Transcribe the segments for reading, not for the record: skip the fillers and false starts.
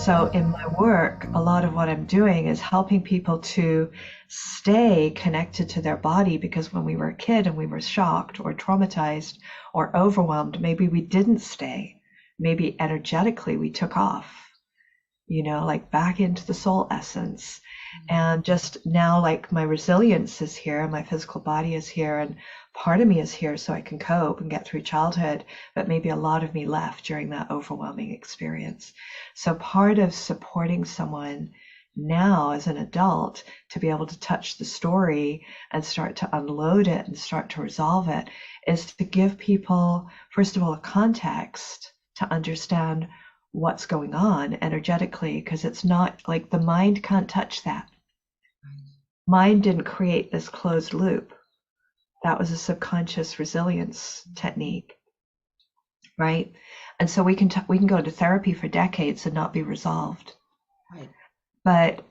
So in my work, a lot of what I'm doing is helping people to stay connected to their body, because when we were a kid and we were shocked or traumatized or overwhelmed, maybe we didn't stay. Maybe energetically we took off, like back into the soul essence. And just now, like, my resilience is here, my physical body is here, and part of me is here so I can cope and get through childhood, but maybe a lot of me left during that overwhelming experience. So part of supporting someone now as an adult to be able to touch the story and start to unload it and start to resolve it is to give people, first of all, a context to understand what's going on energetically, because it's not like the mind can't touch that. Mind didn't create this closed loop. That was a subconscious resilience technique, right? And so we can go to therapy for decades and not be resolved. Right. But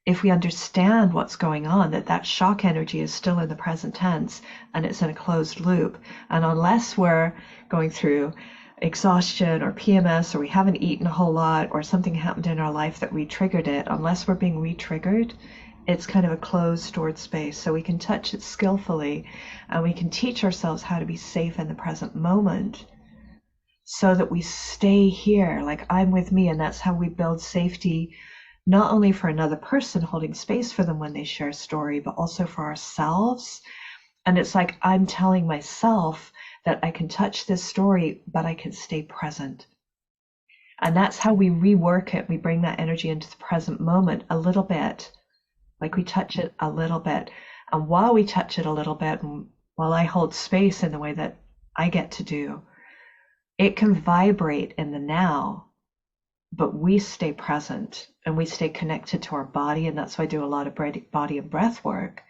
if we understand what's going on, that shock energy is still in the present tense and it's in a closed loop, and unless we're going through exhaustion or PMS, or we haven't eaten a whole lot, or something happened in our life that re-triggered it, unless we're being re-triggered, it's kind of a closed, stored space. So we can touch it skillfully, and we can teach ourselves how to be safe in the present moment so that we stay here, like I'm with me. And that's how we build safety, not only for another person, holding space for them when they share a story, but also for ourselves. And it's like I'm telling myself that I can touch this story, but I can stay present. And that's how we rework it. We bring that energy into the present moment a little bit, like we touch it a little bit. And while we touch it a little bit, and while I hold space in the way that I get to do, it can vibrate in the now, but we stay present and we stay connected to our body. And that's why I do a lot of body and breath work,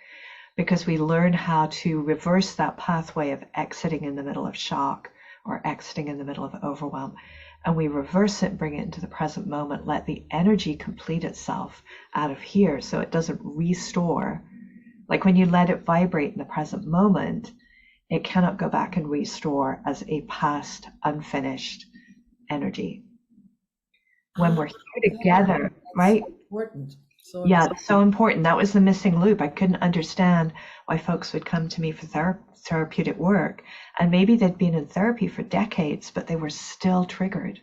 because we learn how to reverse that pathway of exiting in the middle of shock or exiting in the middle of overwhelm. And we reverse it and bring it into the present moment, let the energy complete itself out of here so it doesn't restore. Like when you let it vibrate in the present moment, it cannot go back and restore as a past, unfinished energy. When we're here together, right? So important. Yeah, it's so important. That was the missing loop. I couldn't understand why folks would come to me for therapeutic work. And maybe they'd been in therapy for decades, but they were still triggered.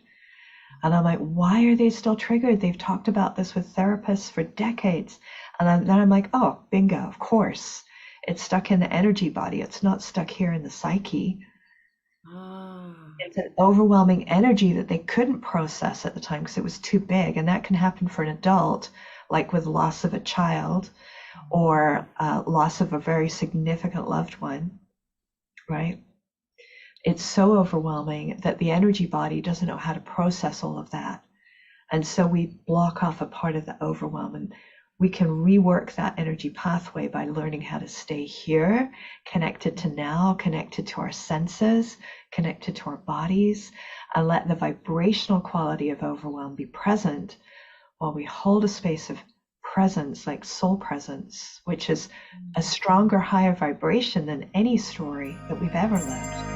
And I'm like, why are they still triggered? They've talked about this with therapists for decades. And then I'm like, oh, bingo, of course. It's stuck in the energy body. It's not stuck here in the psyche. It's an overwhelming energy that they couldn't process at the time because it was too big. And that can happen for an adult, like with loss of a child or loss of a very significant loved one, right? It's so overwhelming that the energy body doesn't know how to process all of that. And so we block off a part of the overwhelm, and we can rework that energy pathway by learning how to stay here, connected to now, connected to our senses, connected to our bodies, and let the vibrational quality of overwhelm be present while we hold a space of presence, like soul presence, which is a stronger, higher vibration than any story that we've ever lived.